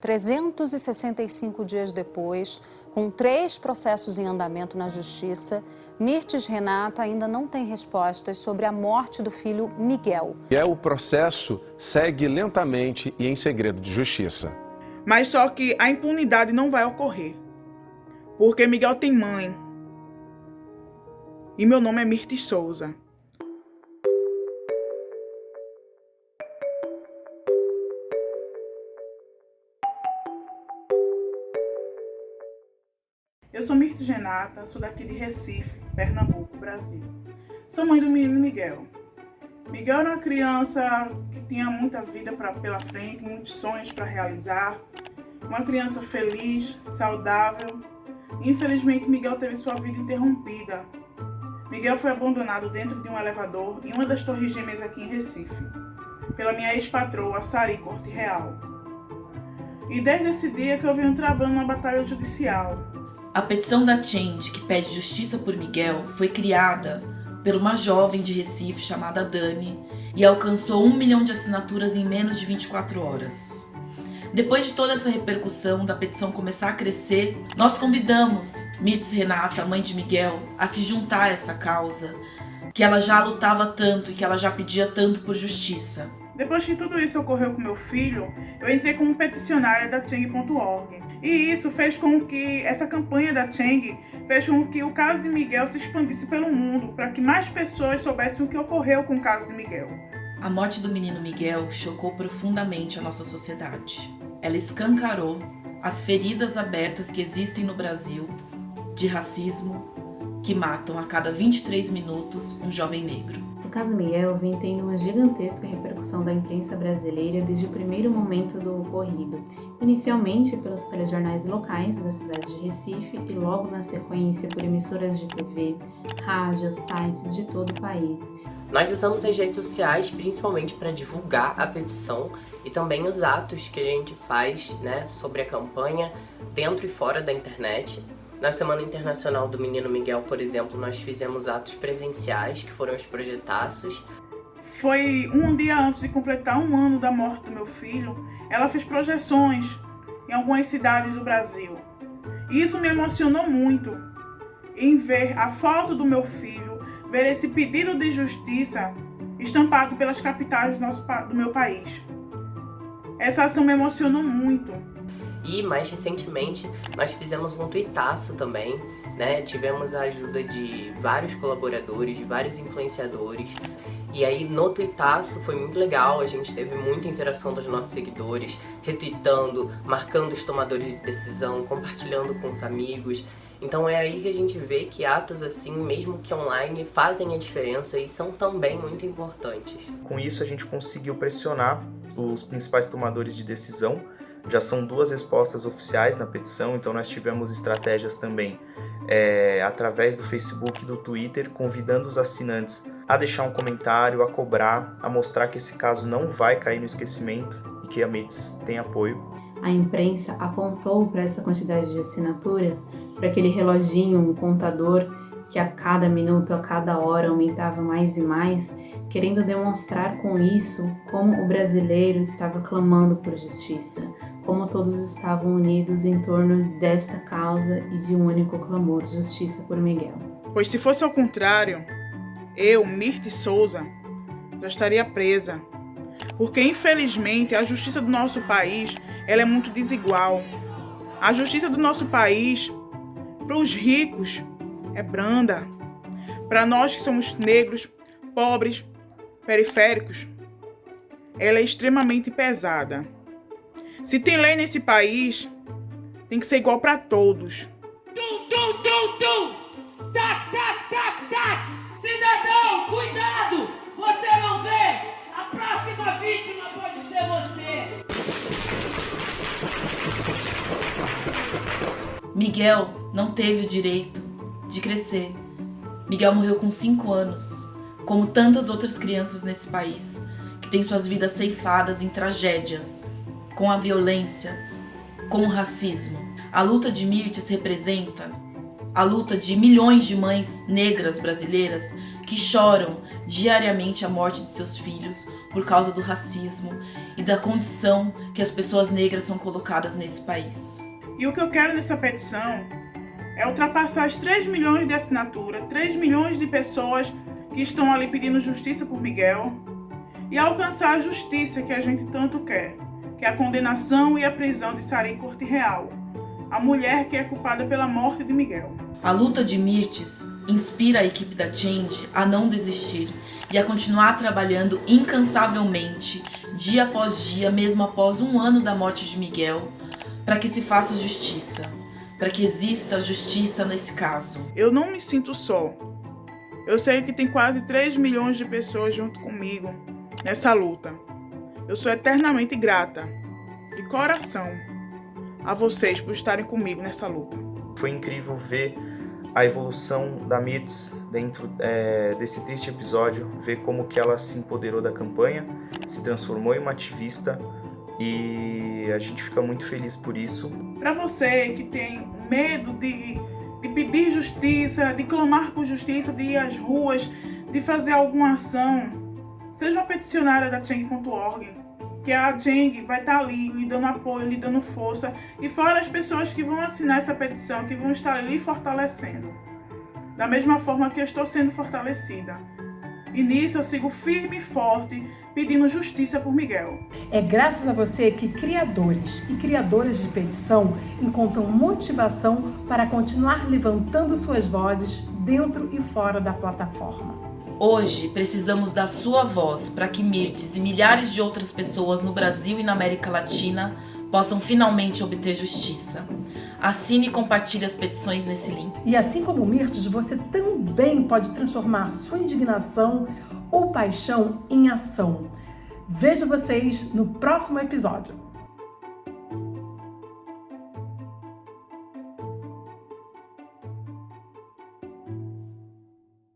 365 dias depois, com 3 processos em andamento na Justiça, Mirtes Renata ainda não tem respostas sobre a morte do filho Miguel. O processo segue lentamente e em segredo de justiça. Mas só que a impunidade não vai ocorrer, porque Miguel tem mãe. E meu nome é Mirtes Souza. Eu sou Mirtes Renata, sou daqui de Recife, Pernambuco, Brasil. Sou mãe do menino Miguel. Miguel era uma criança que tinha muita vida pela frente, muitos sonhos para realizar. Uma criança feliz, saudável. Infelizmente, Miguel teve sua vida interrompida. Miguel foi abandonado dentro de um elevador em uma das torres gêmeas aqui em Recife, pela minha ex-patroa, Sari Corte Real. E desde esse dia que eu venho travando uma batalha judicial. A petição da Change, que pede justiça por Miguel, foi criada por uma jovem de Recife chamada Dani e alcançou 1 milhão de assinaturas em menos de 24 horas. Depois de toda essa repercussão da petição começar a crescer, nós convidamos Mirtes Renata, mãe de Miguel, a se juntar a essa causa, que ela já lutava tanto e que ela já pedia tanto por justiça. Depois que tudo isso ocorreu com meu filho, eu entrei como peticionária da Change.org. E isso fez com que, essa campanha da Change, fez com que o caso de Miguel se expandisse pelo mundo, para que mais pessoas soubessem o que ocorreu com o caso de Miguel. A morte do menino Miguel chocou profundamente a nossa sociedade. Ela escancarou as feridas abertas que existem no Brasil de racismo que matam a cada 23 minutos um jovem negro. O caso Miguel vem tendo uma gigantesca repercussão da imprensa brasileira desde o primeiro momento do ocorrido, inicialmente pelos telejornais locais da cidade de Recife e logo na sequência por emissoras de TV, rádios, sites de todo o país. Nós usamos as redes sociais principalmente para divulgar a petição e também os atos que a gente faz, sobre a campanha dentro e fora da internet. Na Semana Internacional do Menino Miguel, por exemplo, nós fizemos atos presenciais, que foram os projetaços. Foi um dia antes de completar 1 ano da morte do meu filho, ela fez projeções em algumas cidades do Brasil. E isso me emocionou muito, em ver a foto do meu filho, ver esse pedido de justiça estampado pelas capitais do meu país. Essa ação me emocionou muito. E mais recentemente nós fizemos um tuitaço também, tivemos a ajuda de vários colaboradores, de vários influenciadores. E aí no tuitaço foi muito legal, a gente teve muita interação dos nossos seguidores, retweetando, marcando os tomadores de decisão, compartilhando com os amigos. Então é aí que a gente vê que atos assim, mesmo que online, fazem a diferença e são também muito importantes. Com isso a gente conseguiu pressionar os principais tomadores de decisão. Já são 2 respostas oficiais na petição, então nós tivemos estratégias também através do Facebook e do Twitter, convidando os assinantes a deixar um comentário, a cobrar, a mostrar que esse caso não vai cair no esquecimento e que a Mirtes tem apoio. A imprensa apontou para essa quantidade de assinaturas, para aquele reloginho, um contador que a cada minuto, a cada hora aumentava mais e mais, querendo demonstrar com isso como o brasileiro estava clamando por justiça, como todos estavam unidos em torno desta causa e de um único clamor, justiça por Miguel. Pois se fosse ao contrário, eu, Mirtes Souza, já estaria presa, porque infelizmente a justiça do nosso país ela é muito desigual. A justiça do nosso país, para os ricos, é branda. Para nós que somos negros, pobres, periféricos, ela é extremamente pesada. Se tem lei nesse país, tem que ser igual para todos. Tac, tac, tac, tac! Cidadão, cuidado! Você não vê? A próxima vítima pode ser você! Miguel não teve o direito de crescer. Miguel morreu com 5 anos, como tantas outras crianças nesse país, que têm suas vidas ceifadas em tragédias, com a violência, com o racismo. A luta de Mirtes representa a luta de milhões de mães negras brasileiras que choram diariamente a morte de seus filhos por causa do racismo e da condição que as pessoas negras são colocadas nesse país. E o que eu quero nessa petição é ultrapassar as 3 milhões de assinaturas, 3 milhões de pessoas que estão ali pedindo justiça por Miguel e alcançar a justiça que a gente tanto quer, que é a condenação e a prisão de Sari Corte Real, a mulher que é culpada pela morte de Miguel. A luta de Mirtes inspira a equipe da Change a não desistir e a continuar trabalhando incansavelmente, dia após dia, mesmo após 1 ano da morte de Miguel, para que se faça justiça, para que exista justiça nesse caso. Eu não me sinto só. Eu sei que tem quase 3 milhões de pessoas junto comigo nessa luta. Eu sou eternamente grata, de coração, a vocês por estarem comigo nessa luta. Foi incrível ver a evolução da Mirtes dentro desse triste episódio, ver como que ela se empoderou da campanha, se transformou em uma ativista e a gente fica muito feliz por isso. Para você que tem medo de pedir justiça, de clamar por justiça, de ir às ruas, de fazer alguma ação, seja uma peticionária da Change.org, que a Change vai estar ali lhe dando apoio, lhe dando força, e fora as pessoas que vão assinar essa petição, que vão estar ali fortalecendo, da mesma forma que eu estou sendo fortalecida. E nisso eu sigo firme e forte, pedindo justiça por Miguel. É graças a você que criadores e criadoras de petição encontram motivação para continuar levantando suas vozes dentro e fora da plataforma. Hoje precisamos da sua voz para que Mirtes e milhares de outras pessoas no Brasil e na América Latina possam finalmente obter justiça. Assine e compartilhe as petições nesse link. E assim como Mirtes, você também pode transformar sua indignação ou paixão em ação. Vejo vocês no próximo episódio.